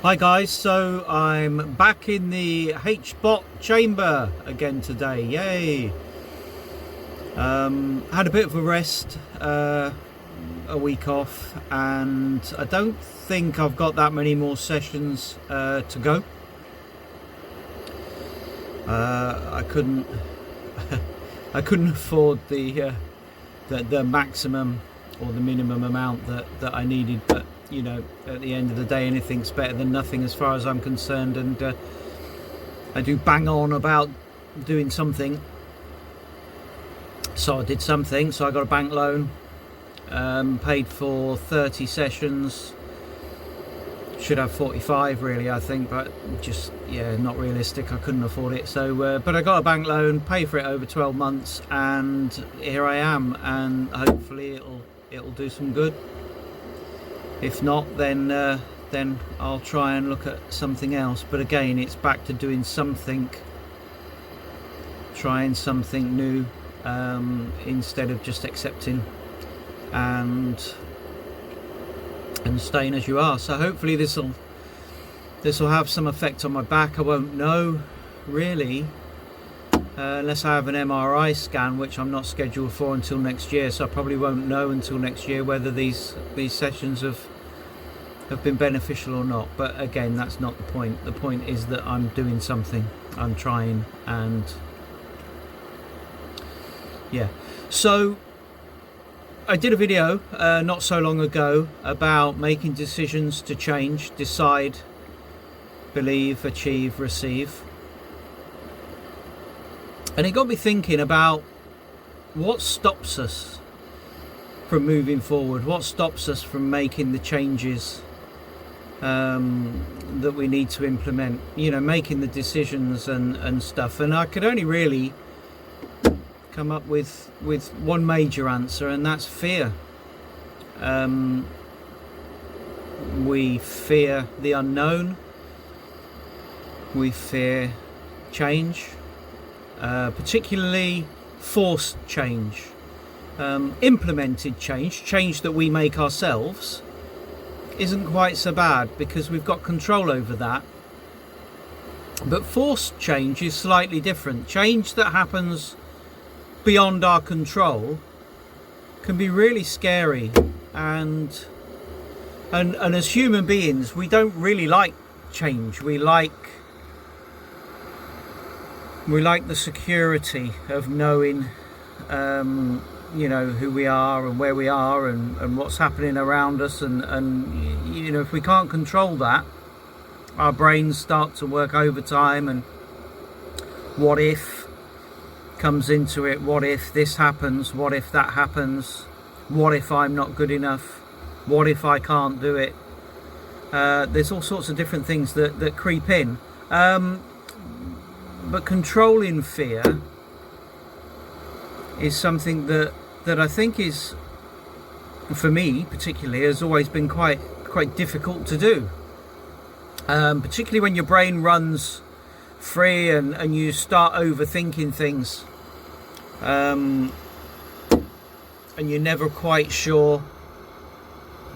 Hi guys, so I'm back in the HBOT chamber again today, yay! Had a bit of a rest, a week off, and I don't think I've got that many more sessions to go. I couldn't I couldn't afford the maximum or the minimum amount that I needed, but you know, at the end of the day, anything's better than nothing as far as I'm concerned, and I do bang on about doing something. So I did something, so I got a bank loan, paid for 30 sessions, should have 45 really, I think, but just, yeah, not realistic. I couldn't afford it, so but I got a bank loan, paid for it over 12 months, and here I am, and hopefully it'll do some good. If not, then I'll try and look at something else. But again, it's back to doing something, trying something new, instead of just accepting and staying as you are. So hopefully this will have some effect on my back. I won't know really, unless I have an MRI scan, which I'm not scheduled for until next year, so I probably won't know until next year whether these sessions have been beneficial or not. But again, that's not the point. The point is that I'm doing something, I'm trying, and yeah. So I did a video not so long ago about making decisions to change, decide, believe, achieve, receive. And it got me thinking about what stops us from moving forward, what stops us from making the changes that we need to implement, you know, making the decisions and stuff. And I could only really come up with one major answer, and that's fear. We fear the unknown, we fear change. Particularly forced change, implemented change that we make ourselves isn't quite so bad because we've got control over that. But forced change is slightly different. Change that happens beyond our control can be really scary, and as human beings, we don't really like change. We like the security of knowing, you know, who we are and where we are and what's happening around us. And you know, if we can't control that, our brains start to work overtime, and what if comes into it. What if this happens? What if that happens? What if I'm not good enough? What if I can't do it? There's all sorts of different things that creep in. But controlling fear is something that I think is, for me particularly, has always been quite difficult to do. Particularly when your brain runs free and you start overthinking things, and you're never quite sure.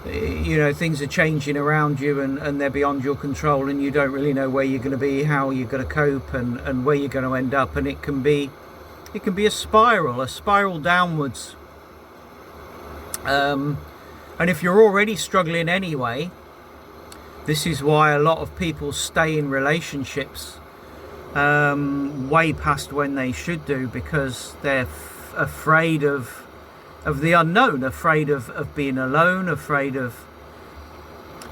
You know, things are changing around you and they're beyond your control, and you don't really know where you're going to be, how you're going to cope, and where you're going to end up. And it can be a spiral downwards. And if you're already struggling anyway, this is why a lot of people stay in relationships way past when they should do, because they're afraid of the unknown, afraid of being alone, afraid of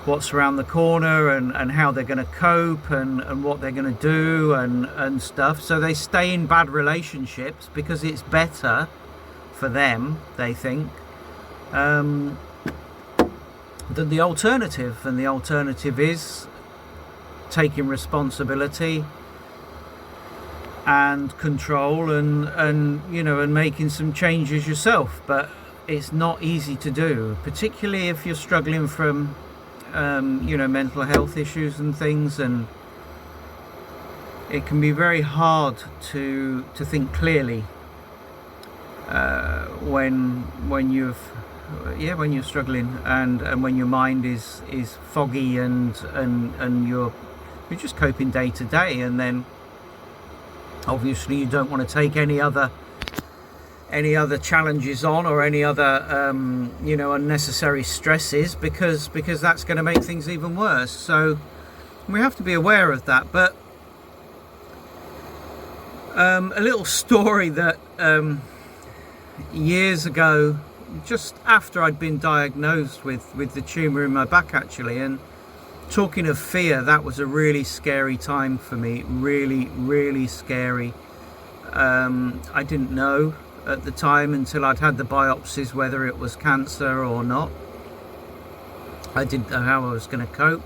what's around the corner and how they're going to cope and what they're going to do and stuff. So they stay in bad relationships because it's better for them, they think, than the alternative. And the alternative is taking responsibility and control and you know, and making some changes yourself. But it's not easy to do, particularly if you're struggling from you know, mental health issues and things, and it can be very hard to think clearly when you've yeah, when you're struggling, and when your mind is foggy, and you're just coping day to day, and then obviously you don't want to take any other challenges on, or any other unnecessary stresses, because that's going to make things even worse. So we have to be aware of that. But a little story that years ago, just after I'd been diagnosed with the tumour in my back, actually, and talking of fear, that was a really scary time for me. Really scary. I didn't know at the time, until I'd had the biopsies, whether it was cancer or not. I didn't know how I was going to cope.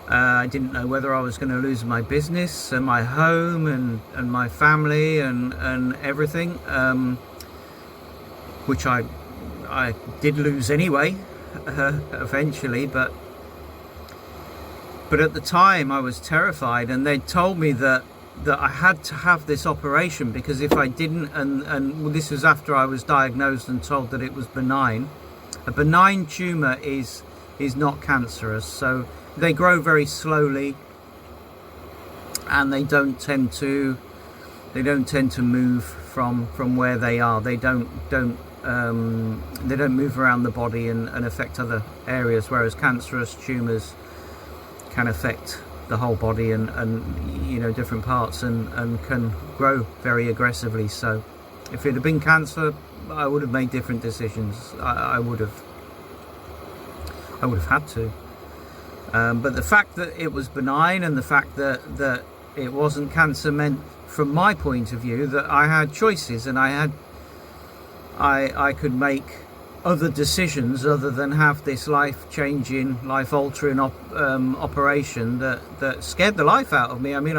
I didn't know whether I was going to lose my business and my home and my family and everything, which I did lose anyway, eventually. But at the time I was terrified, and they told me that I had to have this operation, because if I didn't, and this was after I was diagnosed and told that it was benign. A benign tumour is not cancerous, so they grow very slowly, and they don't tend to move from where they are. They don't move around the body and affect other areas, whereas cancerous tumours can affect the whole body and different parts, and can grow very aggressively. So if it had been cancer, I would have made different decisions. I would have had to. But the fact that it was benign, and the fact that it wasn't cancer, meant, from my point of view, that I had choices, and I could make other decisions other than have this life-changing, life-altering operation that scared the life out of me. I mean,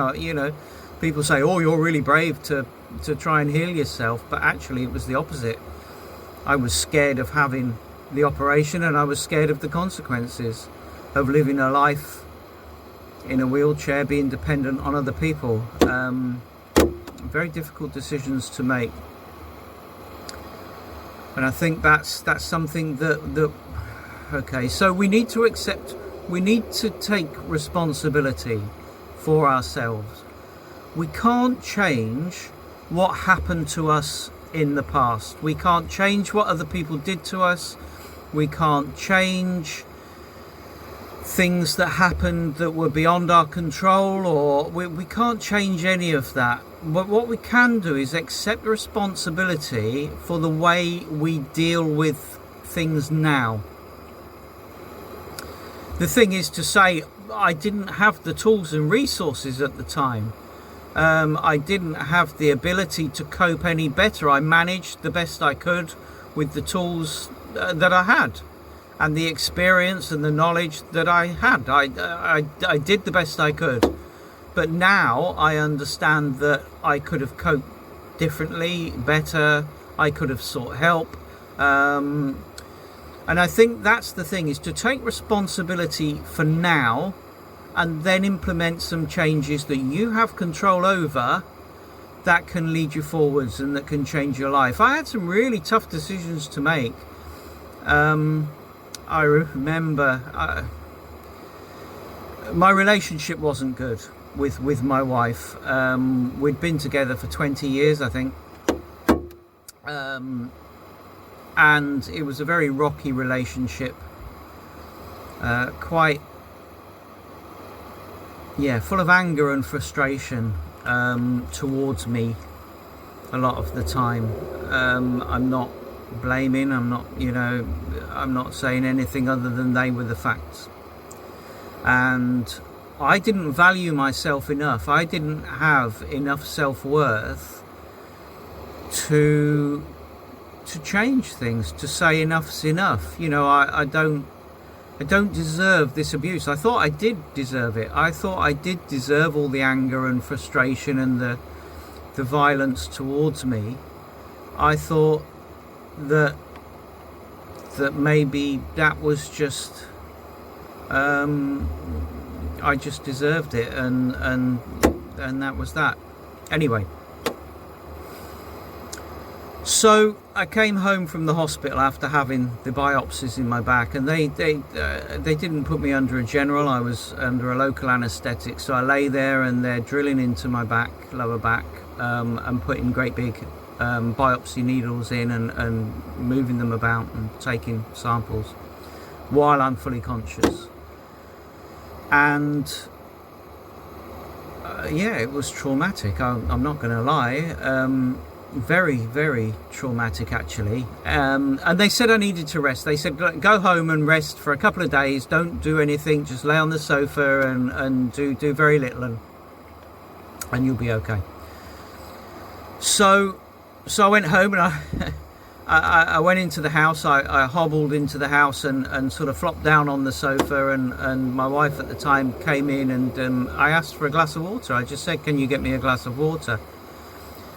people say, "Oh, you're really brave to try and heal yourself," but actually it was the opposite. I was scared of having the operation, and I was scared of the consequences of living a life in a wheelchair, being dependent on other people. Very difficult decisions to make. And I think that's something that okay, so we need to accept, we need to take responsibility for ourselves. We can't change what happened to us in the past. We can't change what other people did to us. We can't change things that happened that were beyond our control, or we can't change any of that. But what we can do is accept responsibility for the way we deal with things now. The thing is to say, I didn't have the tools and resources at the time. I didn't have the ability to cope any better. I managed the best I could with the tools that I had, and the experience and the knowledge that I had. I did the best I could. But now I understand that I could have coped differently, better. I could have sought help. And I think that's the thing, is to take responsibility for now, and then implement some changes that you have control over, that can lead you forwards and that can change your life. I had some really tough decisions to make. I remember my relationship wasn't good with my wife. We'd been together for 20 years, I think, and it was a very rocky relationship, quite full of anger and frustration towards me a lot of the time. I'm not blaming, I'm not saying anything other than they were the facts. And I didn't value myself enough. I didn't have enough self-worth to change things, to say enough's enough. I don't deserve this abuse. I thought I did deserve it. I thought I did deserve all the anger and frustration and the violence towards me. I thought that maybe that was just I just deserved it, and that was that. Anyway, So I came home from the hospital after having the biopsies in my back, and they didn't put me under a general. I was under a local anaesthetic, so I lay there and they're drilling into my back, lower back, and putting great big biopsy needles in and moving them about and taking samples while I'm fully conscious. And yeah, it was traumatic. I'm not going to lie. Very, very traumatic, actually. And they said I needed to rest. They said go home and rest for a couple of days. Don't do anything. Just lay on the sofa and do very little, and you'll be okay. So I went home and I went into the house. I hobbled into the house and sort of flopped down on the sofa, and my wife at the time came in, and I asked for a glass of water. I just said, can you get me a glass of water?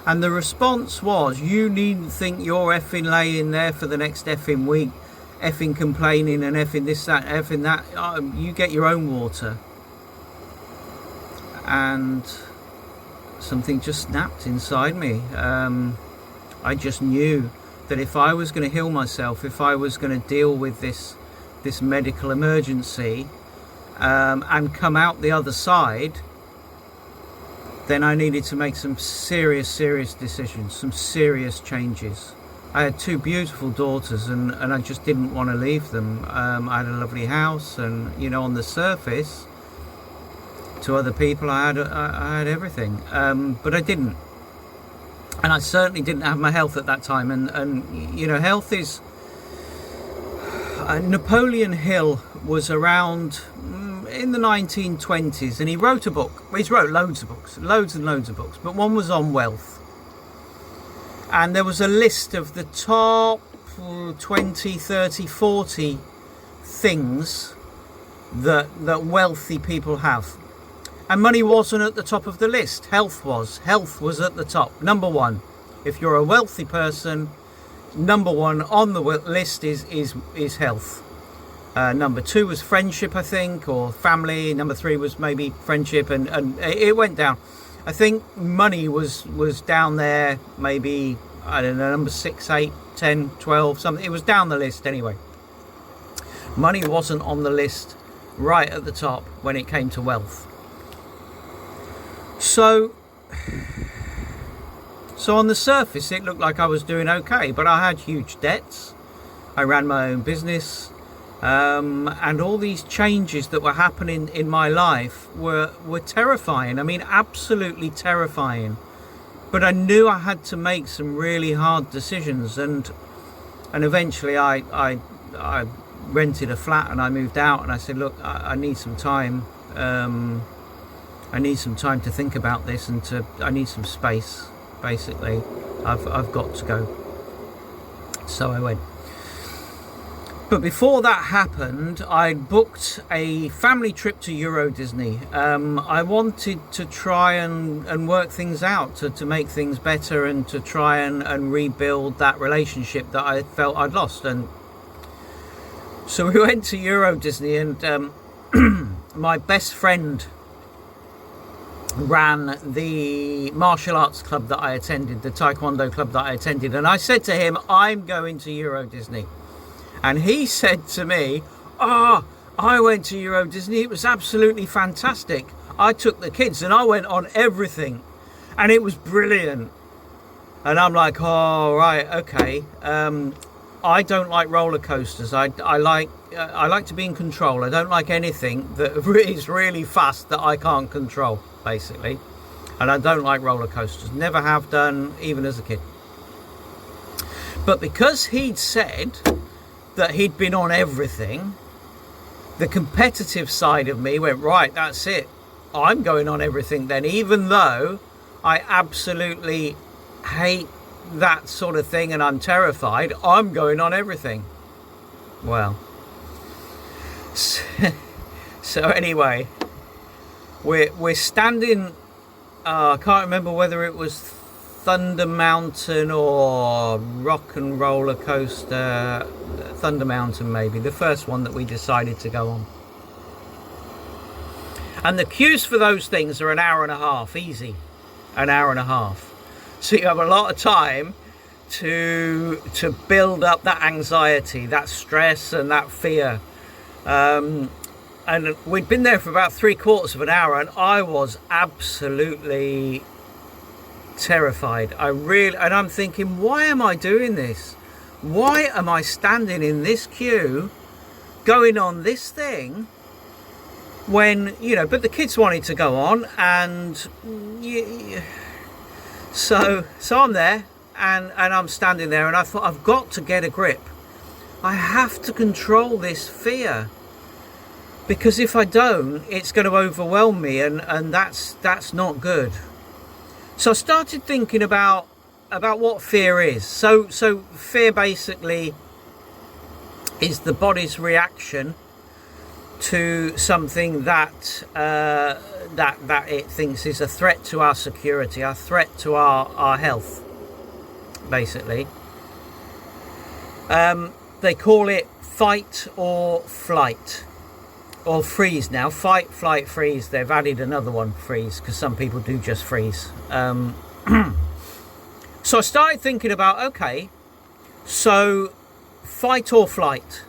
And the response was, you needn't think you're effing laying there for the next effing week, effing complaining and effing this, that, effing that. You get your own water. And something just snapped inside me. I just knew that if I was going to heal myself, if I was going to deal with this medical emergency and come out the other side, then I needed to make some serious decisions, some serious changes. I had two beautiful daughters, and I just didn't want to leave them. I had a lovely house, and you know, on the surface, to other people, I had everything, but I didn't. And I certainly didn't have my health at that time. And you know, health is... Napoleon Hill was around in the 1920s, and he wrote a book. He's wrote loads of books, loads and loads of books, but one was on wealth. And there was a list of the top 20, 30, 40 things that wealthy people have. And money wasn't at the top of the list. Health was. Health was at the top. Number one. If you're a wealthy person, number one on the list is health. Number two was friendship, I think, or family. Number three was maybe friendship, and it went down. I think money was down there, maybe, I don't know, number 6, 8, 10, 12, something. It was down the list anyway. Money wasn't on the list right at the top when it came to wealth. So on the surface, it looked like I was doing okay, but I had huge debts. I ran my own business. And all these changes that were happening in my life were terrifying. I mean, absolutely terrifying. But I knew I had to make some really hard decisions, and eventually I rented a flat and I moved out, and I said, look, I need some time. I need some time to think about this, and I need some space. Basically, I've got to go. So I went. But before that happened, I booked a family trip to Euro Disney. I wanted to try and work things out, to make things better, and to try and rebuild that relationship that I felt I'd lost. And so we went to Euro Disney, and my best friend ran the martial arts club that I attended, the Taekwondo club that I attended. And I said to him, I'm going to Euro Disney. And he said to me, I went to Euro Disney. It was absolutely fantastic. I took the kids and I went on everything. And it was brilliant. And I'm like, oh, right, okay. I don't like roller coasters. I like to be in control. I don't like anything that is really fast that I can't control, basically. And I don't like roller coasters. Never have done, even as a kid. But because he'd said that he'd been on everything, the competitive side of me went, right, that's it. I'm going on everything then, even though I absolutely hate that sort of thing and I'm terrified. I'm going on everything. Well, so anyway, we're standing, I can't remember whether it was Thunder Mountain or Rock and Roller Coaster. Thunder Mountain, maybe, the first one that we decided to go on. And the queues for those things are an hour and a half, easy, an hour and a half. So you have a lot of time to build up that anxiety, that stress and that fear. And we'd been there for about 3/4 of an hour, and I was absolutely terrified. And I'm thinking, why am I doing this? Why am I standing in this queue going on this thing when, but the kids wanted to go on, and so I'm there, and I'm standing there, and I thought, I've got to get a grip. I have to control this fear, because if I don't, it's going to overwhelm me, and that's not good. So I started thinking about what fear is. So fear basically is the body's reaction to something that it thinks is a threat to our security, a threat to our health, basically. They call it fight or flight, or freeze now. Fight, flight, freeze. They've added another one, freeze, because some people do just freeze. So I started thinking about, okay, so fight or flight.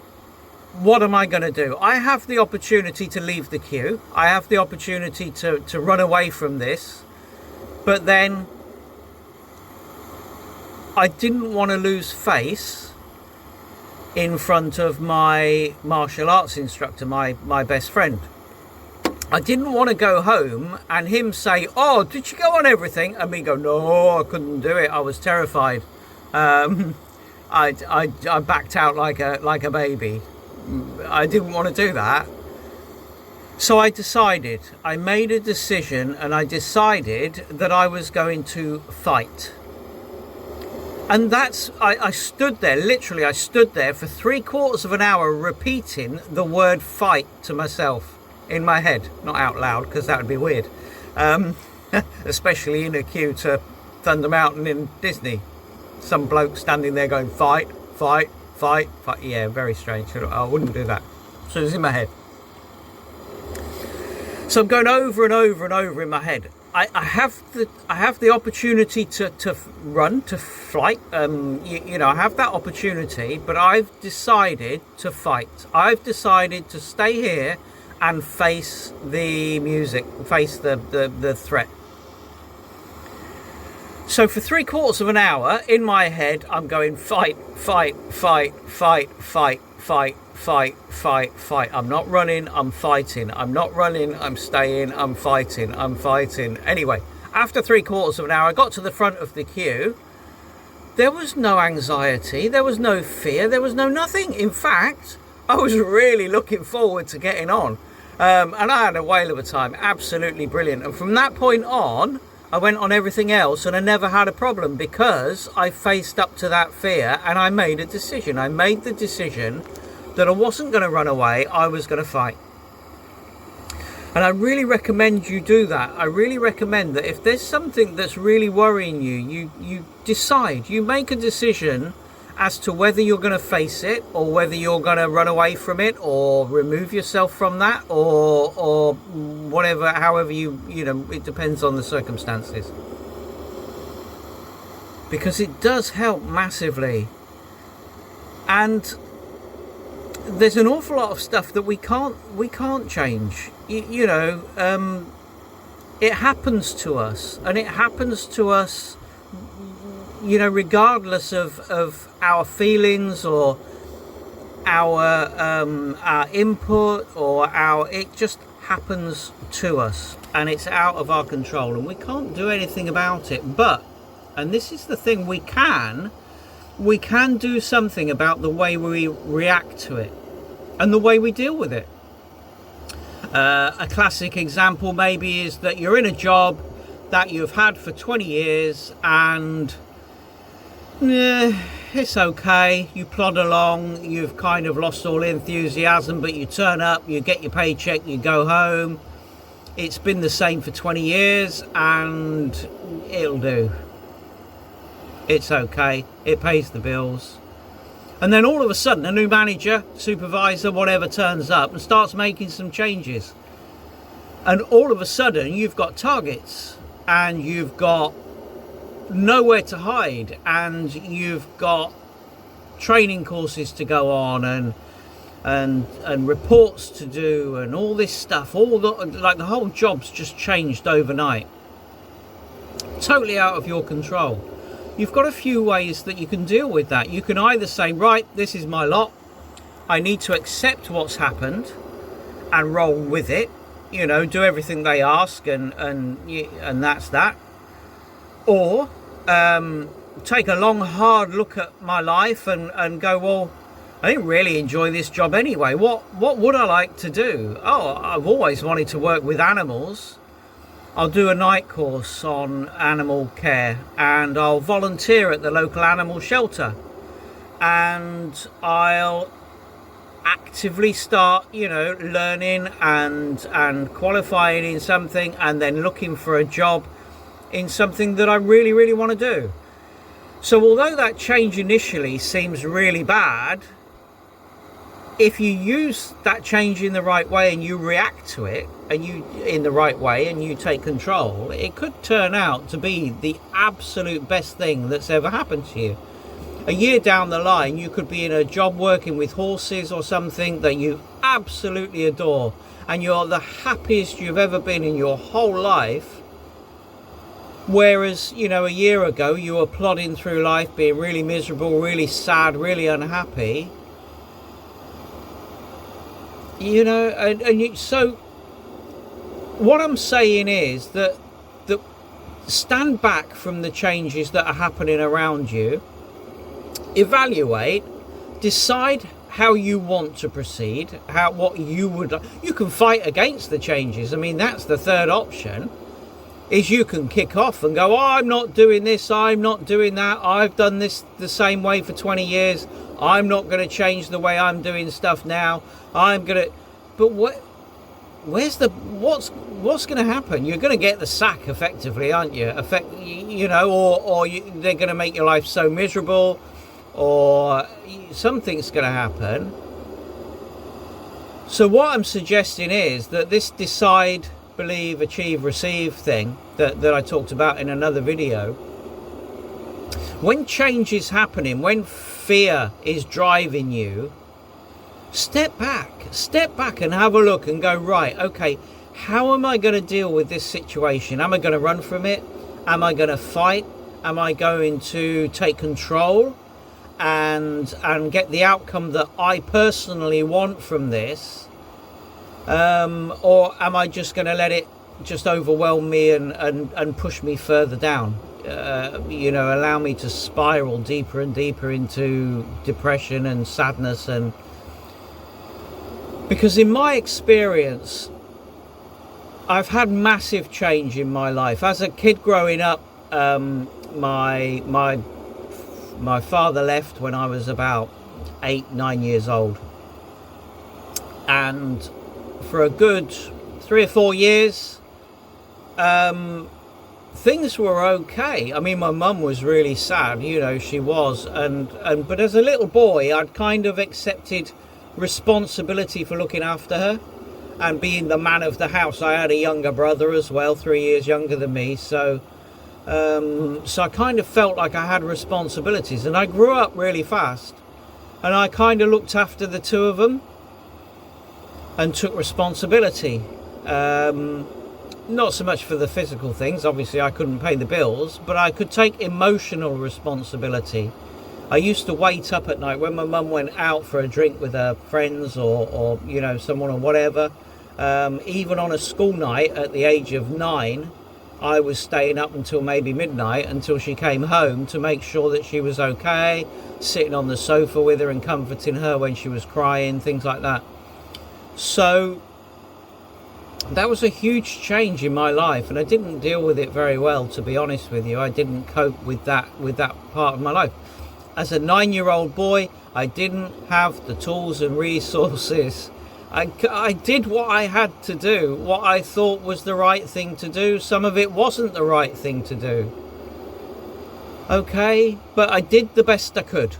What am I going to do? I have the opportunity to leave the queue. I have the opportunity to run away from this. But then I didn't want to lose face in front of my martial arts instructor, my best friend. I didn't want to go home and him say, "Oh, did you go on everything?" And me go, "No, I couldn't do it. I was terrified. I backed out like a baby. I didn't want to do that." So I made a decision, and I decided that I was going to fight. And I stood there, literally, I stood there for 3/4 of an hour repeating the word fight to myself in my head, not out loud, because that would be weird. Especially in a queue to Thunder Mountain in Disney. Some bloke standing there going, fight, fight, fight, fight. Yeah, very strange. I wouldn't do that. So it was in my head. So I'm going over and over and over in my head. I have the opportunity to run, to flight. I have that opportunity, but I've decided to fight. I've decided to stay here and face the music, face the threat. So for 3/4 of an hour in my head, I'm going fight, fight, fight, fight, fight, fight, fight, fight, fight. I'm not running, I'm fighting. I'm not running, I'm staying, I'm fighting, I'm fighting. Anyway, after 3/4 of an hour, I got to the front of the queue. There was no anxiety, there was no fear, there was no nothing. In fact, I was really looking forward to getting on. And I had a whale of a time, absolutely brilliant. And from that point on, I went on everything else, and I never had a problem, because I faced up to that fear and I made a decision. I made the decision that I wasn't going to run away, I was going to fight. And I really recommend you do that. I really recommend that if there's something that's really worrying you, you decide, you make a decision as to whether you're going to face it, or whether you're going to run away from it, or remove yourself from that, or whatever, however it depends on the circumstances. Because it does help massively. And there's an awful lot of stuff that we can't change. It happens to us, and it happens to us, regardless of our feelings or our input or it just happens to us, and it's out of our control, and we can't do anything about it. But, and this is the thing, we can do something about the way we react to it and the way we deal with it. A classic example maybe is that you're in a job that you've had for 20 years and it's okay, you plod along, you've kind of lost all enthusiasm, but you turn up, you get your paycheck, you go home. It's been the same for 20 years and it'll do. It's okay, it pays the bills. And then all of a sudden a new manager, supervisor, whatever turns up and starts making some changes. And all of a sudden you've got targets and you've got nowhere to hide, and you've got training courses to go on, and reports to do, and all this stuff, the whole job's just changed overnight, totally out of your control. You've got a few ways that you can deal with that. You can either say, right, this is my lot, I need to accept what's happened and roll with it, do everything they ask, and that's that. Or take a long, hard look at my life and go, well, I didn't really enjoy this job anyway. What would I like to do? Oh, I've always wanted to work with animals. I'll do a night course on animal care, and I'll volunteer at the local animal shelter, and I'll actively start, learning and qualifying in something, and then looking for a job in something that I really, really want to do. So although that change initially seems really bad, if you use that change in the right way and you react to it in the right way and you take control, it could turn out to be the absolute best thing that's ever happened to you. A year down the line, you could be in a job working with horses or something that you absolutely adore, and you're the happiest you've ever been in your whole life. Whereas, a year ago, you were plodding through life being really miserable, really sad, really unhappy. So what I'm saying is that stand back from the changes that are happening around you, evaluate, decide how you want to proceed, what you would. You can fight against the changes. I mean, that's the third option, is you can kick off and go, oh, I'm not doing this, I'm not doing that, I've done this the same way for 20 years, I'm not going to change the way I'm doing stuff now, I'm going to. But what's going to happen? You're going to get the sack effectively, aren't you? They're going to make your life so miserable, or something's going to happen. So what I'm suggesting is that this decide, believe, achieve, receive thing that I talked about in another video, when change is happening, when fear is driving you, step back and have a look and go, right, okay, how am I going to deal with this situation? Am I going to run from it? Am I going to fight? Am I going to take control and get the outcome that I personally want from this? Or am I just going to let it just overwhelm me and push me further down? Allow me to spiral deeper and deeper into depression and sadness. And because in my experience, I've had massive change in my life. As a kid growing up, my father left when I was about 8-9 years old, and for a good 3 or 4 years, things were okay. I mean, my mum was really sad, she was, but as a little boy, I'd kind of accepted responsibility for looking after her and being the man of the house. I had a younger brother as well, 3 years younger than me, so I kind of felt like I had responsibilities, and I grew up really fast, and I kind of looked after the two of them and took responsibility. Not so much for the physical things, obviously I couldn't pay the bills, but I could take emotional responsibility. I used to wait up at night when my mum went out for a drink with her friends or someone or whatever. Even on a school night at the age of 9, I was staying up until maybe midnight until she came home to make sure that she was okay, sitting on the sofa with her and comforting her when she was crying, things like that. So that was a huge change in my life, and I didn't deal with it very well, to be honest with you. I didn't cope with that part of my life. As a 9-year-old boy, I didn't have the tools and resources. I did what I had to do, what I thought was the right thing to do. Some of it wasn't the right thing to do. Okay, but I did the best I could.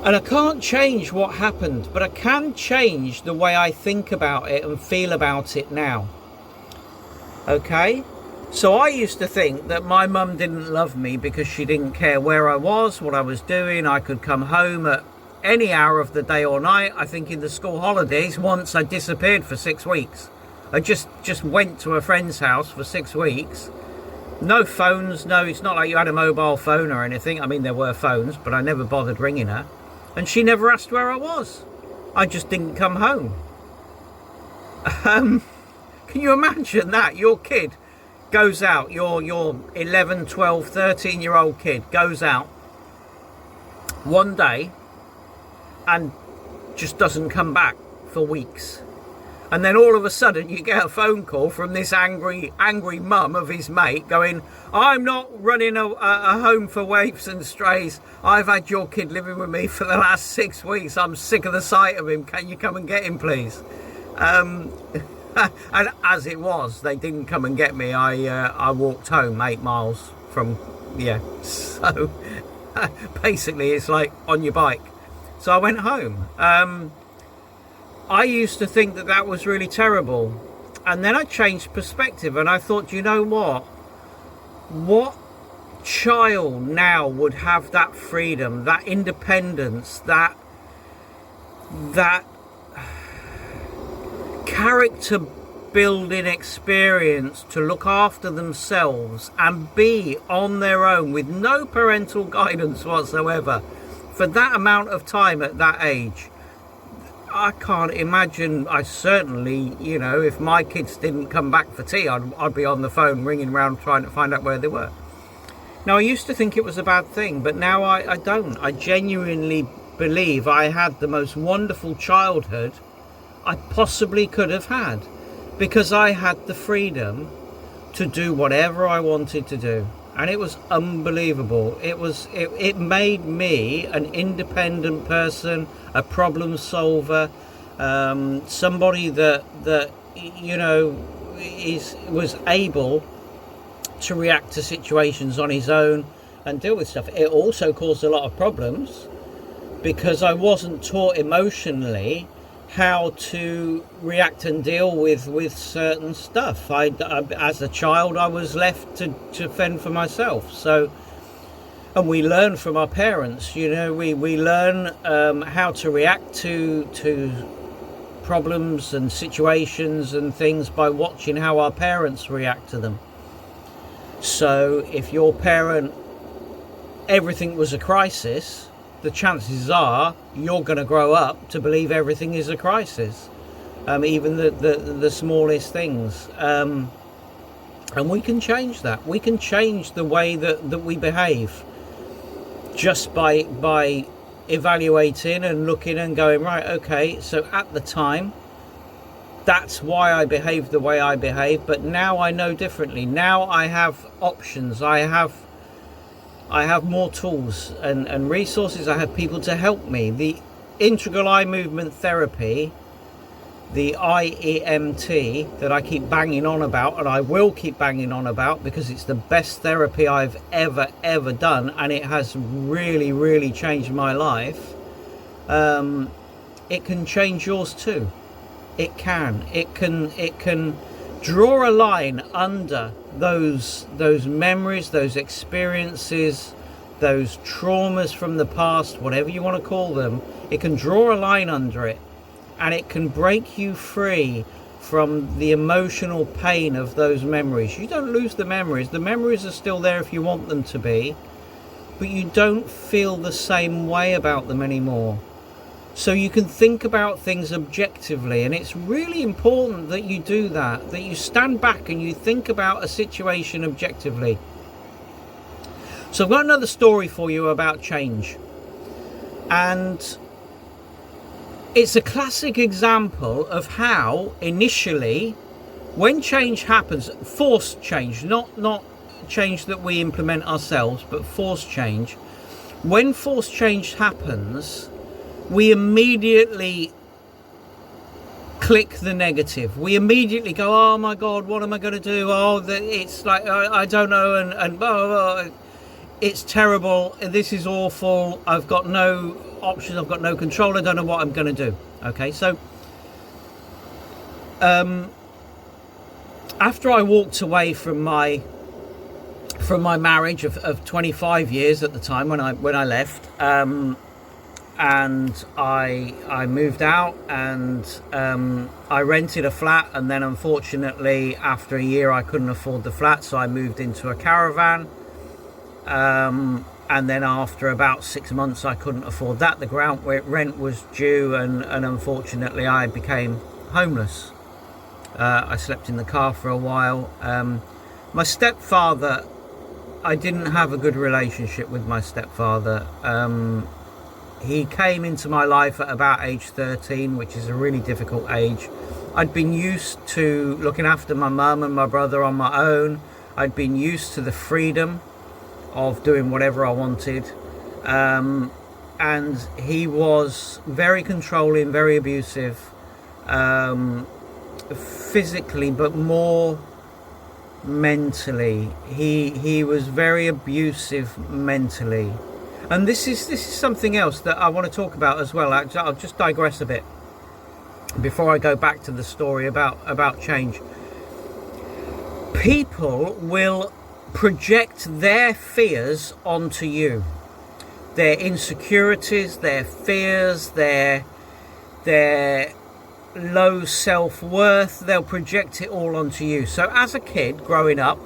And I can't change what happened, but I can change the way I think about it and feel about it now. Okay? So I used to think that my mum didn't love me because she didn't care where I was, what I was doing. I could come home at any hour of the day or night. I think in the school holidays, once I disappeared for 6 weeks. I just went to a friend's house for 6 weeks. No phones, no, it's not like you had a mobile phone or anything. I mean, there were phones, but I never bothered ringing her. And she never asked where I was. I just didn't come home. Can you imagine that? Your kid goes out, your 11, 12, 13-year-old kid goes out one day and just doesn't come back for weeks. And then all of a sudden you get a phone call from this angry mum of his mate going, I'm not running a home for waifs and strays. I've had your kid living with me for the last 6 weeks. I'm sick of the sight of him. Can you come and get him, please? And as it was, they didn't come and get me. I walked home 8 miles from, so basically it's like on your bike. So I went home. I used to think that that was really terrible, and then I changed perspective and I thought, you know what child now would have that freedom, that independence, that character building experience to look after themselves and be on their own with no parental guidance whatsoever for that amount of time at that age? I can't imagine. I certainly, if my kids didn't come back for tea, I'd be on the phone ringing around trying to find out where they were. Now, I used to think it was a bad thing, but now I don't. I genuinely believe I had the most wonderful childhood I possibly could have had, because I had the freedom to do whatever I wanted to do. And it was unbelievable. It made me an independent person, a problem solver, somebody that was able to react to situations on his own and deal with stuff. It also caused a lot of problems because I wasn't taught emotionally how to react and deal with certain stuff. I as a child, I was left to fend for myself. So, and we learn from our parents. We learn how to react to problems and situations and things by watching how our parents react to them. So, if your parent, everything was a crisis, the chances are you're going to grow up to believe everything is a crisis, even the smallest things. And we can change that. We can change the way that we behave just by evaluating and looking and going, right, okay, so at the time, that's why I behaved the way I behaved, but now I know differently. Now I have options. I have more tools and resources. I have people to help me. The integral eye movement therapy, the IEMT, that I keep banging on about, and I will keep banging on about because it's the best therapy I've ever done, and it has really, really changed my life. It can change yours too. It can draw a line under those memories, those experiences, those traumas from the past, whatever you want to call them. It can draw a line under it, and it can break you free from the emotional pain of those memories. You don't lose the memories. The memories are still there if you want them to be, but you don't feel the same way about them anymore. So you can think about things objectively, and it's really important that you do that you stand back and you think about a situation objectively. So I've got another story for you about change, and it's a classic example of how initially, when change happens, forced change, not change that we implement ourselves, but forced change. When forced change happens, we immediately click the negative. We immediately go, oh my God, what am I going to do? Oh, it's like, I don't know, and blah, blah, blah. It's terrible. This is awful. I've got no options. I've got no control. I don't know what I'm going to do. Okay, so after I walked away from my marriage of 25 years at the time when I left, and I moved out, and I rented a flat, and then unfortunately after a year I couldn't afford the flat, so I moved into a caravan, and then after about 6 months I couldn't afford that. The ground rent was due, and unfortunately I became homeless. I slept in the car for a while. My stepfather, I didn't have a good relationship with my stepfather. He came into my life at about age 13, which is a really difficult age. I'd been used to looking after my mum and my brother on my own. I'd been used to the freedom of doing whatever I wanted. And he was very controlling, very abusive, physically, but more mentally. He was very abusive mentally. And this is something else that I want to talk about as well. I'll just digress a bit before I go back to the story about change. People will project their fears onto you, their insecurities, their fears, their low self-worth. They'll project it all onto you. So as a kid growing up,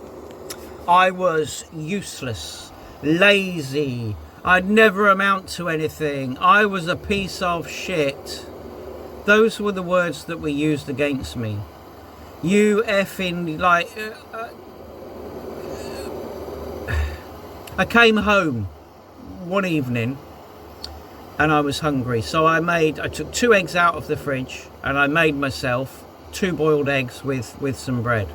I was useless, lazy, I'd never amount to anything, I was a piece of shit. Those were the words that were used against me. You effing, like, I came home one evening and I was hungry, so I took 2 eggs out of the fridge and I made myself 2 boiled eggs with some bread.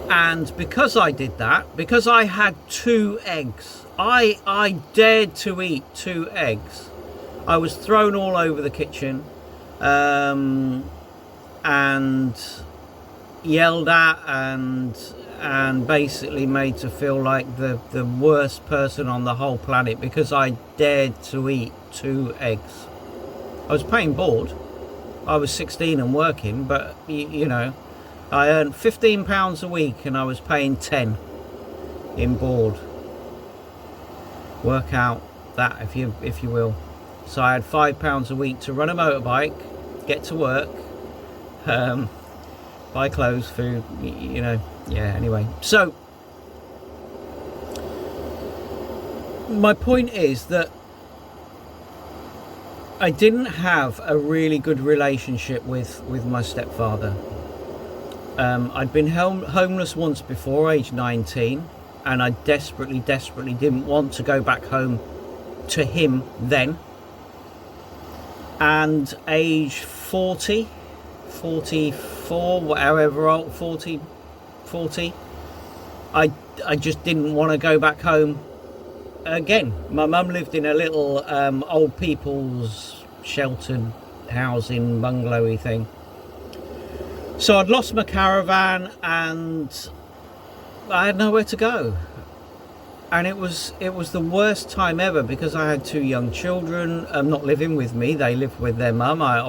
And because I did that, because I had 2 eggs, I dared to eat 2 eggs. I was thrown all over the kitchen, and yelled at, and basically made to feel like the worst person on the whole planet because I dared to eat 2 eggs. I was paying board. I was 16 and working, but you know, I earned £15 a week and I was paying 10 in board. Work out that if you will. So I had £5 a week to run a motorbike, get to work, buy clothes, food, you know. Yeah, anyway. So my point is that I didn't have a really good relationship with my stepfather. I'd been homeless once before, age 19, and I desperately didn't want to go back home to him then. And age 40, 44, however old, 40, I just didn't want to go back home again. My mum lived in a little old people's sheltered housing bungalowy thing. So I'd lost my caravan and I had nowhere to go. And it was the worst time ever because I had 2 young children not living with me. They lived with their mum. I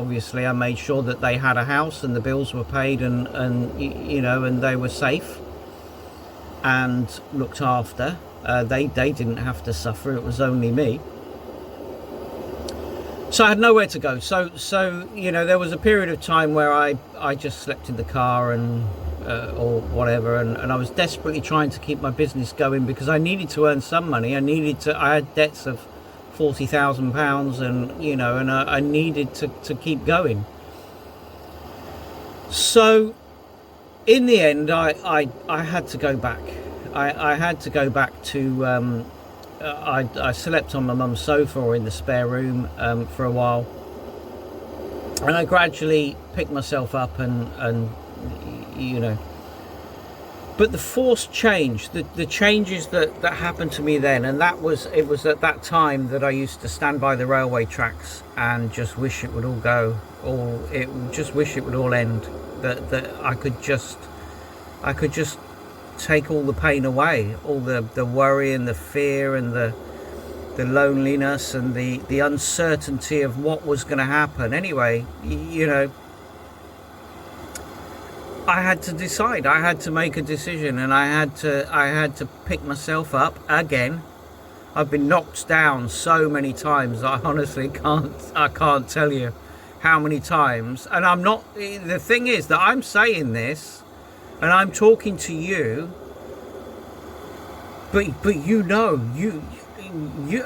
made sure that they had a house and the bills were paid and you know, and they were safe and looked after. They didn't have to suffer. It was only me. So I had nowhere to go. So you know, there was a period of time where I just slept in the car and or whatever, and I was desperately trying to keep my business going because I needed to earn some money. I had debts of £40,000, and you know, and I needed to keep going. So in the end, I had to go back. I had to go back to I slept on my mum's sofa or in the spare room for a while, and I gradually picked myself up and you know. But the forced change, the changes that happened to me then, and it was at that time that I used to stand by the railway tracks and just wish it would all go, or just wish it would all end, that I could just take all the pain away, all the worry and the fear and the loneliness and the uncertainty of what was going to happen. Anyway, you know, I had to decide. I had to make a decision, and I had to pick myself up again. I've been knocked down so many times. I honestly can't tell you how many times. And I'm not. The thing is that I'm saying this, and I'm talking to you, but you know,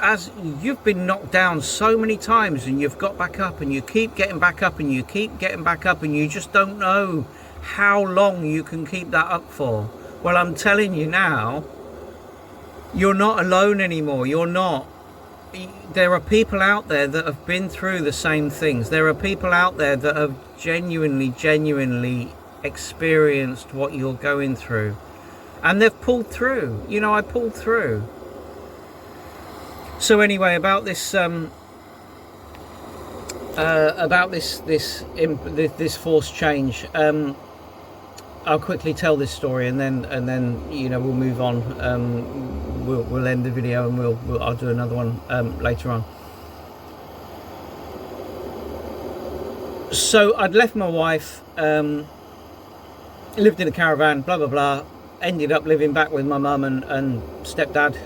as you've been knocked down so many times, and you've got back up, and you keep getting back up, and you keep getting back up, and you just don't know how long you can keep that up for. Well, I'm telling you now, you're not alone anymore. You're not. There are people out there that have been through the same things. There are people out there that have genuinely experienced what you're going through, and they've pulled through. You know, I pulled through. So anyway, about this forced change. I'll quickly tell this story, and then you know, we'll move on. We'll end the video, and I'll do another one later on. So I'd left my wife, lived in a caravan, blah blah blah. Ended up living back with my mum and stepdad.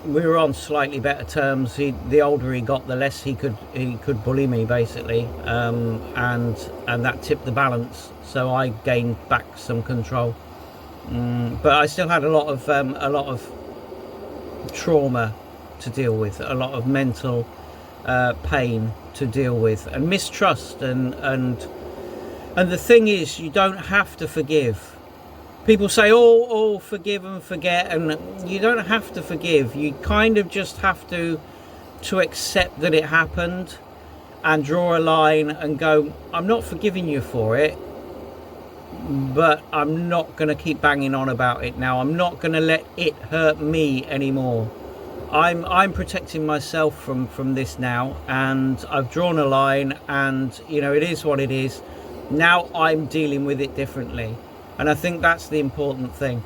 We were on slightly better terms. The older he got, the less he could bully me, basically, and that tipped the balance. So I gained back some control, but I still had a lot of trauma to deal with, a lot of mental pain to deal with, and mistrust, and the thing is, you don't have to forgive. People say, oh, forgive and forget, and you don't have to forgive. You kind of just have to accept that it happened, and draw a line and go, I'm not forgiving you for it, but I'm not going to keep banging on about it now. I'm not going to let it hurt me anymore. I'm protecting myself from this now, and I've drawn a line, and you know, it is what it is. Now I'm dealing with it differently, and I think that's the important thing.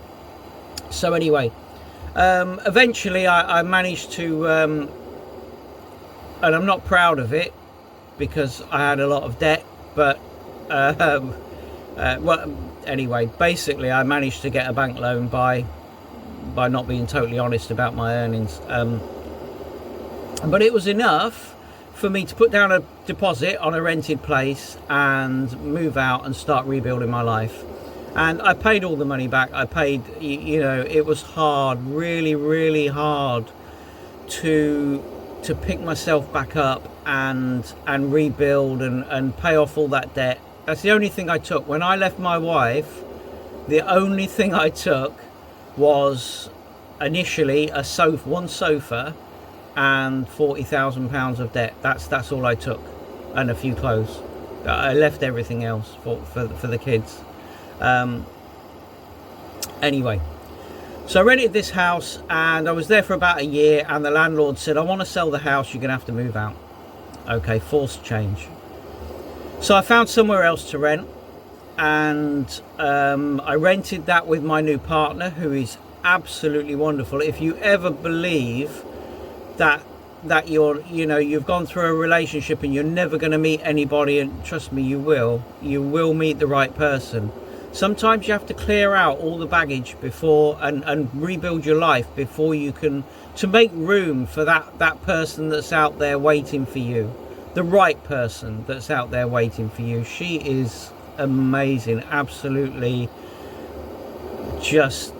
So anyway, eventually I managed to, and I'm not proud of it because I had a lot of debt, but well, anyway, basically I managed to get a bank loan by not being totally honest about my earnings, but it was enough for me to put down a deposit on a rented place and move out and start rebuilding my life. And I paid all the money back. I paid, you know, it was hard, really hard to pick myself back up and rebuild and pay off all that debt. That's the only thing I took. When I left my wife, the only thing I took was initially one sofa and £40,000 of debt. That's all I took, and a few clothes. I left everything else for the kids. Anyway, so I rented this house, and I was there for about a year, and the landlord said, I want to sell the house, you're gonna have to move out. Okay, forced change. So I found somewhere else to rent, and I rented that with my new partner, who is absolutely wonderful. If you ever believe that you've gone through a relationship and you're never going to meet anybody, and trust me, you will meet the right person. Sometimes you have to clear out all the baggage before and rebuild your life before you can, to make room for that person that's out there waiting for you, the right person that's out there waiting for you. She is amazing, absolutely just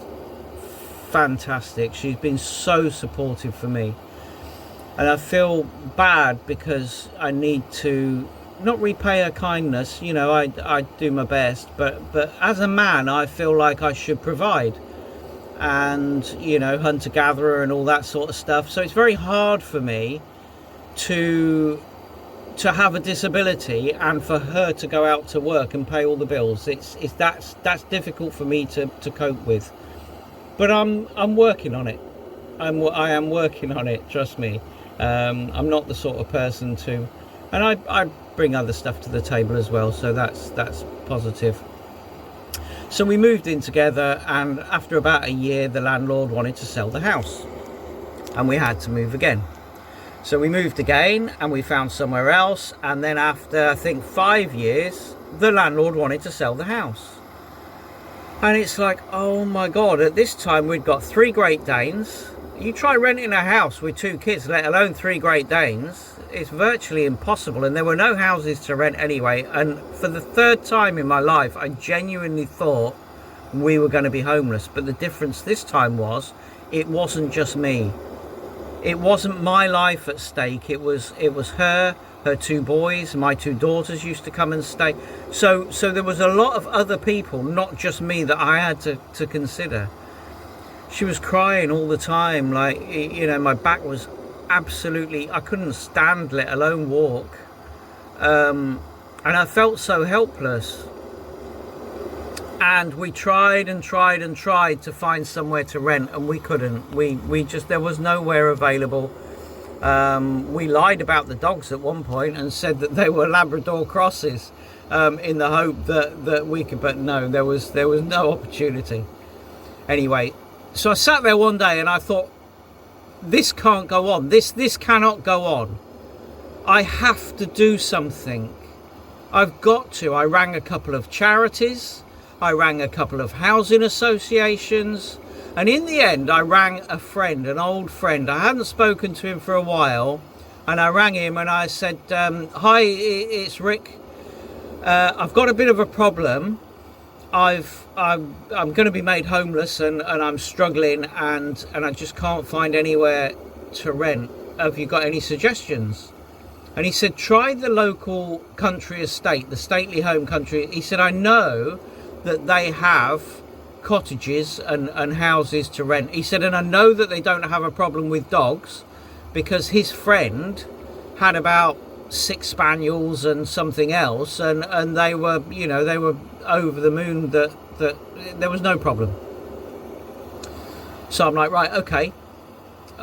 fantastic. She's been so supportive for me, and I feel bad because I need to not repay her kindness. You know, I do my best, but as a man, I feel like I should provide, and you know, hunter-gatherer and all that sort of stuff. So it's very hard for me to have a disability and for her to go out to work and pay all the bills. That's difficult for me to cope with, but I'm working on it. I am working on it, trust me. I'm not the sort of person to, and I bring other stuff to the table as well, so that's positive. So we moved in together, and after about a year the landlord wanted to sell the house, and we had to move again. So we moved again, and we found somewhere else, and then after I think 5 years the landlord wanted to sell the house. And it's like, oh my God, at this time we'd got 3 Great Danes. You try renting a house with 2 kids, let alone 3 Great Danes, it's virtually impossible. And there were no houses to rent anyway. And for the 3rd time in my life, I genuinely thought we were going to be homeless. But the difference this time was, it wasn't just me. It wasn't my life at stake. It was her 2 boys, my 2 daughters used to come and stay. So there was a lot of other people, not just me, that I had to consider. She was crying all the time, like, you know, my back was absolutely, I couldn't stand, let alone walk. And I felt so helpless. And we tried and tried and tried to find somewhere to rent, and we couldn't. We just, there was nowhere available. We lied about the dogs at one point and said that they were Labrador crosses, in the hope that we could, but no, there was no opportunity. Anyway, so I sat there one day and I thought, this can't go on. This cannot go on. I have to do something. I've got to. I rang a couple of charities. I rang a couple of housing associations. And in the end, I rang a friend, an old friend. I hadn't spoken to him for a while. And I rang him and I said, hi, it's Rick. I've got a bit of a problem. I'm going to be made homeless and I'm struggling and I just can't find anywhere to rent. Have you got any suggestions? And he said, try the local country estate, the stately home country. He said, I know that they have cottages and houses to rent. He said, and I know that they don't have a problem with dogs, because his friend had about 6 spaniels and something else, and they were, you know, they were over the moon that there was no problem. So I'm like, right, okay,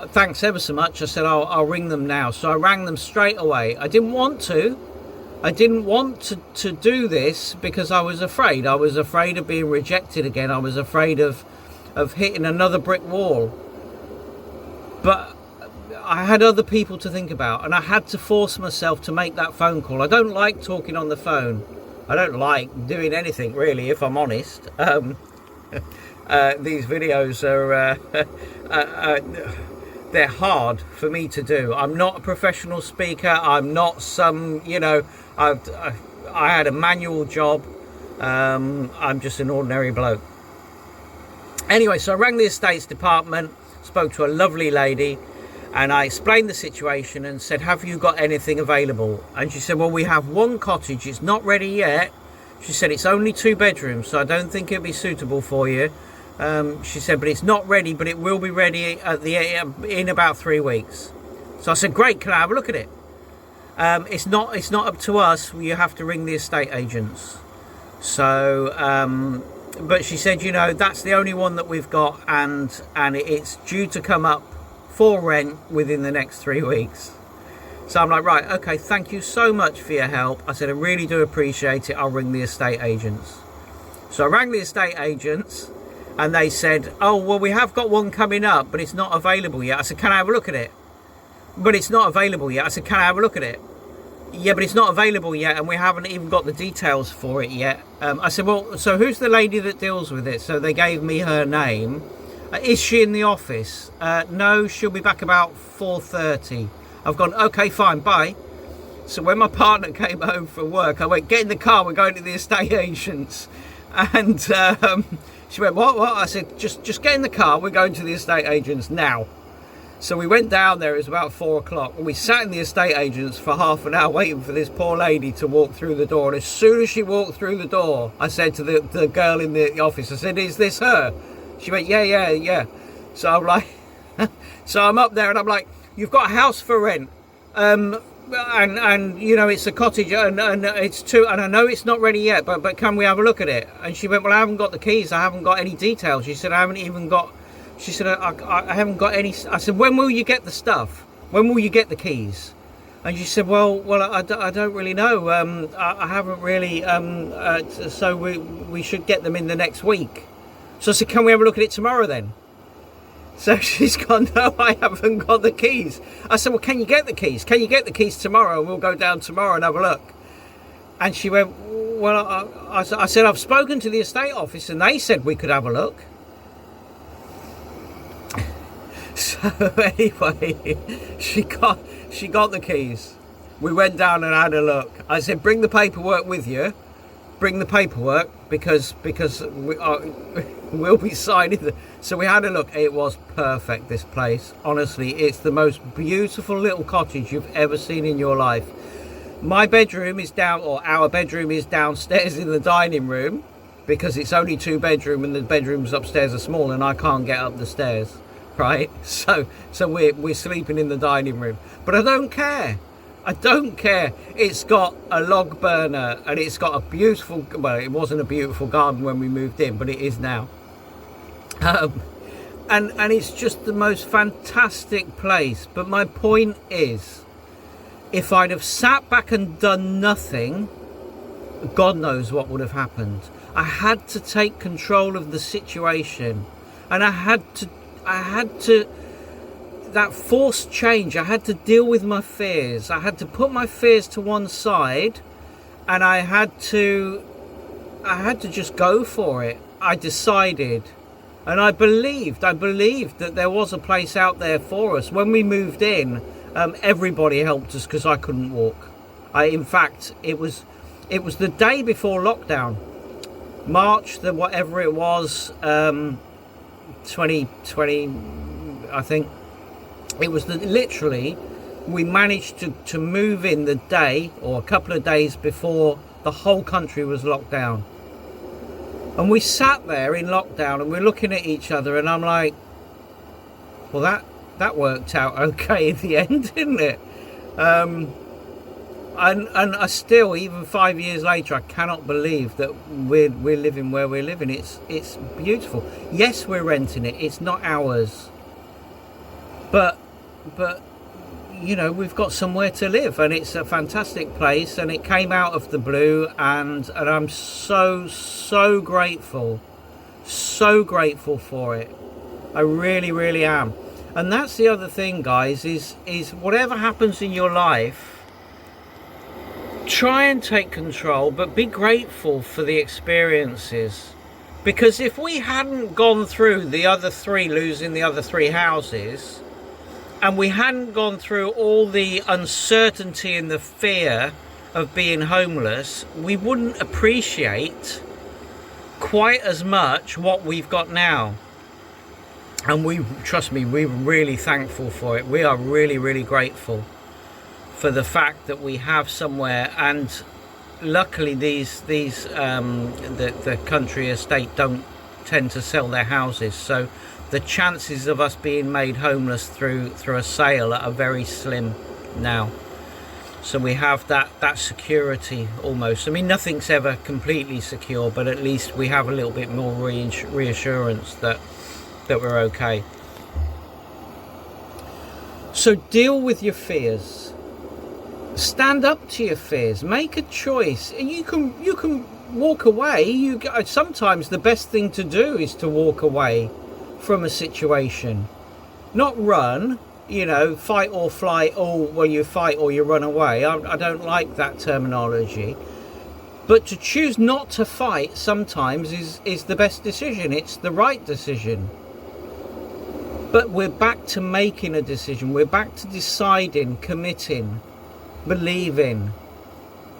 thanks ever so much. I said, I'll ring them now. So I rang them straight away. I didn't want to do this because I was afraid. I was afraid of being rejected again. I was afraid of hitting another brick wall. But I had other people to think about, and I had to force myself to make that phone call. I don't like talking on the phone. I don't like doing anything really, if I'm honest. These videos are they're hard for me to do. I'm not a professional speaker. I'm not some, you know, I had a manual job. I'm just an ordinary bloke. Anyway, so I rang the estates department, spoke to a lovely lady, and I explained the situation and said, have you got anything available? And she said, well, we have 1 cottage. It's not ready yet. She said, it's only 2 bedrooms, so I don't think it'll be suitable for you. She said, but it's not ready, but it will be ready in about 3 weeks. So I said, great, can I have a look at it? It's not up to us. You have to ring the estate agents. So, but she said, you know, that's the only one that we've got, and it's due to come up for rent within the next 3 weeks. So I'm like, right, okay, thank you so much for your help. I said, I really do appreciate it. I'll ring the estate agents. So I rang the estate agents, and they said, oh, well, we have got one coming up, but it's not available yet. I said, can I have a look at it? But it's not available yet. I said, can I have a look at it? Yeah, but it's not available yet, and we haven't even got the details for it yet. I said, well, so who's the lady that deals with it? So they gave me her name. Is she in the office? No, she'll be back about 4:30. I've gone, okay, fine, bye. So when my partner came home from work, I went, get in the car, we're going to the estate agents. And she went, what? I said, just get in the car, we're going to the estate agents now. So we went down there, it was about 4 o'clock, and we sat in the estate agents for half an hour waiting for this poor lady to walk through the door. And as soon as she walked through the door, I said to the girl in the office, I said, is this her? She went, yeah. So I'm like, so I'm up there and I'm like, you've got a house for rent. And you know, it's a cottage and it's 2, and I know it's not ready yet, but can we have a look at it? And she went, well, I haven't got the keys. I haven't got any details. She said, I haven't even got, she said, I haven't got any. I said, when will you get the stuff? When will you get the keys? And she said, well, I don't really know. I haven't really, so we should get them in the next week. So I said, can we have a look at it tomorrow then? So she's gone, no, I haven't got the keys. I said, well, can you get the keys? Can you get the keys tomorrow? And we'll go down tomorrow and have a look. And she went, I said, I've spoken to the estate office and they said we could have a look. So anyway, she got the keys. We went down and had a look. I said, bring the paperwork with you. Bring the paperwork because we'll be signing. So we had a look. It was perfect, this place. Honestly, it's the most beautiful little cottage you've ever seen in your life. My bedroom is our bedroom is downstairs in the dining room, because it's only 2-bedroom and the bedrooms upstairs are small and I can't get up the stairs, right? So we're sleeping in the dining room. But I don't care. It's got a log burner and it's got a beautiful, well, it wasn't a beautiful garden when we moved in, but it is now. And it's just the most fantastic place. But my point is, if I'd have sat back and done nothing, God knows what would have happened. I had to take control of the situation, and I had to that forced change. I had to deal with my fears. I had to put my fears to one side, and I had to just go for it. I decided, and I believed that there was a place out there for us. When we moved in, everybody helped us because I couldn't walk. In fact, it was the day before lockdown, March, whatever it was, 2020, I think. It was literally, we managed to move in the day or a couple of days before the whole country was locked down. And we sat there in lockdown and we're looking at each other, and I'm like, well, that worked out okay in the end, didn't it? And I still, even 5 years later, I cannot believe that we're living where we're living. It's beautiful. Yes, we're renting it. It's not ours. But you know, we've got somewhere to live, and it's a fantastic place, and it came out of the blue, and I'm so grateful for it. I really am. And that's the other thing, guys, is whatever happens in your life, try and take control, but be grateful for the experiences. Because if we hadn't gone through the other three, losing the other 3 houses, and we hadn't gone through all the uncertainty and the fear of being homeless, we wouldn't appreciate quite as much what we've got now. And trust me, we're really thankful for it. We are really grateful for the fact that we have somewhere. And luckily the country estate don't tend to sell their houses, so the chances of us being made homeless through a sale are very slim now. So we have that security almost. I mean, nothing's ever completely secure, but at least we have a little bit more reassurance that we're okay. So deal with your fears. Stand up to your fears. Make a choice. And you can walk away. Sometimes the best thing to do is to walk away from a situation, not run, you know, fight or flight, or well, you fight or you run away. I don't like that terminology, but to choose not to fight sometimes is the best decision. It's the right decision. But we're back to making a decision. We're back to deciding, committing, believing,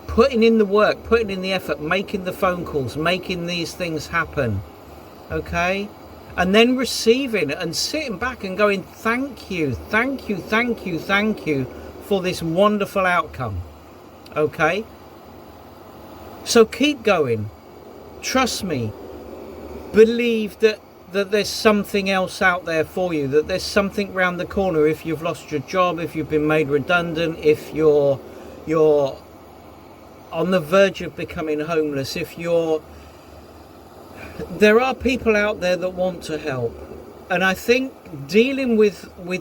putting in the work, putting in the effort, making the phone calls, making these things happen. Okay? And then receiving and sitting back and going, thank you for this wonderful outcome. Okay? So keep going. Trust me. Believe that there's something else out there for you, that there's something round the corner. If you've lost your job, if you've been made redundant, if you're on the verge of becoming homeless, there are people out there that want to help. And I think dealing with the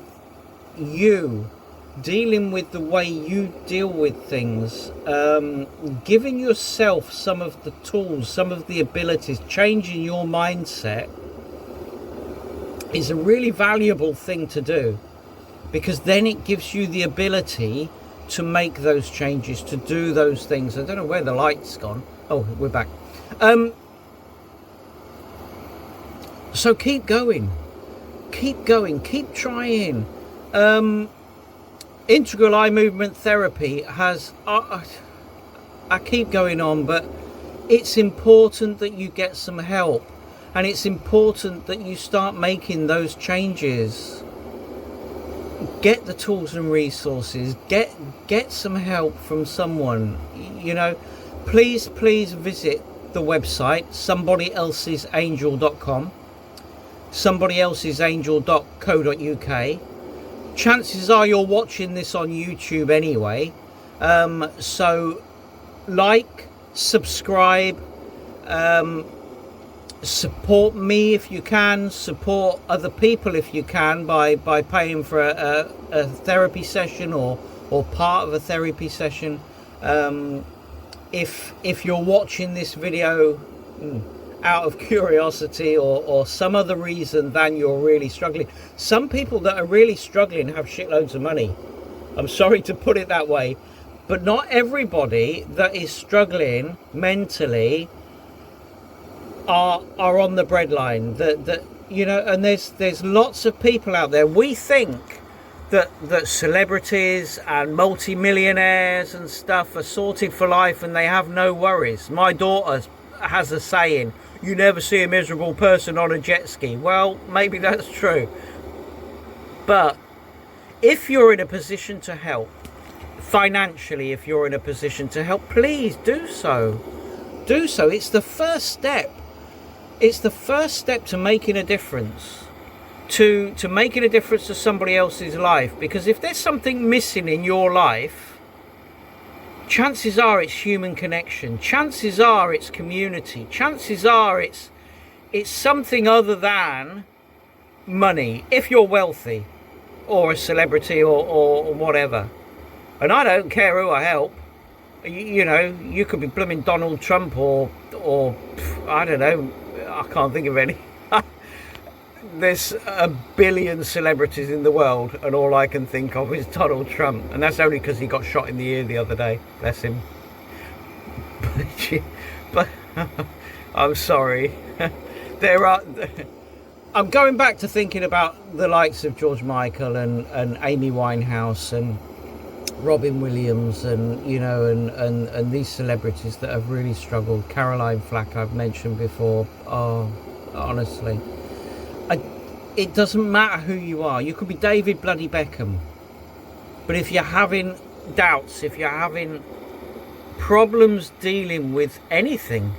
way you deal with things, giving yourself some of the tools, some of the abilities, changing your mindset is a really valuable thing to do, because then it gives you the ability make those changes, to do those things. I don't know where the light's gone. Oh, we're back. So keep going, keep trying. Integral eye movement therapy has, I keep going on, but it's important that you get some help, and it's important that you start making those changes. Get the tools and resources, get some help from someone. You know, please visit the website SomebodyElse'sAngel.com, SomebodyElse'sAngel.co.uk. Chances are you're watching this on YouTube anyway, so like, subscribe, support me if you can, support other people if you can by paying for a therapy session or part of a therapy session. If you're watching this video out of curiosity or some other reason than you're really struggling. Some people that are really struggling have shitloads of money. I'm sorry to put it that way, but not everybody that is struggling mentally are on the breadline. That you know, and there's lots of people out there. We think that celebrities and multi-millionaires and stuff are sorted for life and they have no worries. My daughter has a saying, you never see a miserable person on a jet ski. Well, maybe that's true, but if you're in a position to help financially, if you're in a position to help, please do so. It's the first step. It's the first step to making a difference, to making a difference to somebody else's life. Because if there's something missing in your life, chances are it's human connection, chances are it's community, chances are it's something other than money, if you're wealthy or a celebrity or whatever. And I don't care who I help. You know, you could be blooming Donald Trump or I don't know, I can't think of any. There's a billion celebrities in the world and all I can think of is Donald Trump, and that's only because he got shot in the ear the other day, bless him. But I'm sorry. I'm going back to thinking about the likes of George Michael and Amy Winehouse and Robin Williams and, you know, and these celebrities that have really struggled. Caroline Flack, I've mentioned before. Oh, honestly, it doesn't matter who you are. You could be David bloody Beckham, but if you're having doubts, if you're having problems dealing with anything,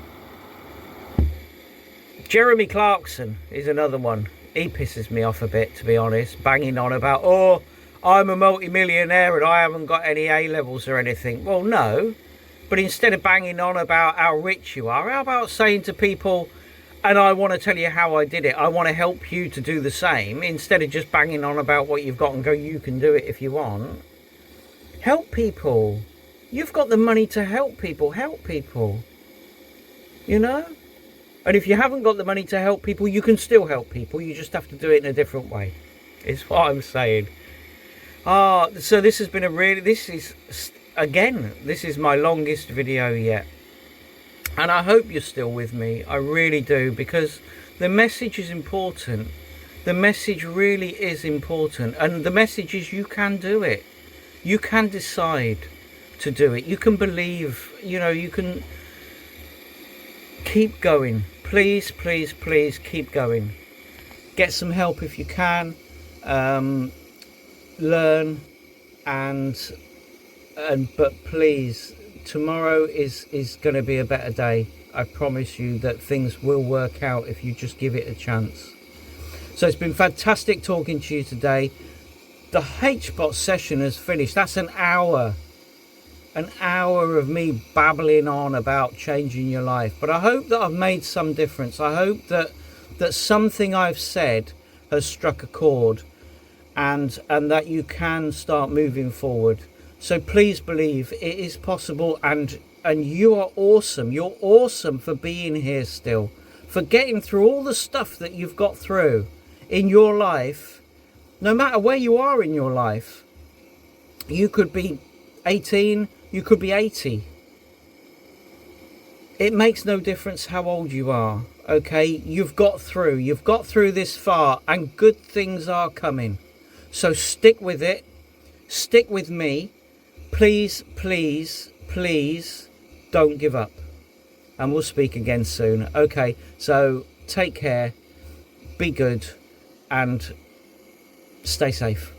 Jeremy Clarkson is another one. He pisses me off a bit, to be honest, banging on about, oh, I'm a multi-millionaire and I haven't got any A-levels or anything. Well, no, but instead of banging on about how rich you are, how about saying to people, and I want to tell you how I did it, I want to help you to do the same, instead of just banging on about what you've got and go, you can do it if you want. Help people. You've got the money to help people, you know? And if you haven't got the money to help people, you can still help people, you just have to do it in a different way, is what I'm saying. So this has been this is my longest video yet. And I hope you're still with me. I really do, because the message is important. The message really is important. And the message is you can do it. You can decide to do it. You can believe, you know, you can keep going. Please keep going. Get some help if you can. Learn but please, tomorrow is going to be a better day. I promise you that things will work out if you just give it a chance. So it's been fantastic talking to you today. The HBOT session has finished. That's an hour of me babbling on about changing your life. But I hope that I've made some difference. I hope that something I've said has struck a chord, and that you can start moving forward. So please believe it is possible, and you are awesome. You're awesome for being here still, for getting through all the stuff that you've got through in your life. No matter where you are in your life, you could be 18, you could be 80. It makes no difference how old you are, okay? You've got through this far, and good things are coming. So stick with it. Stick with me. Please, please, please don't give up. And we'll speak again soon. Okay, so take care, be good, and stay safe.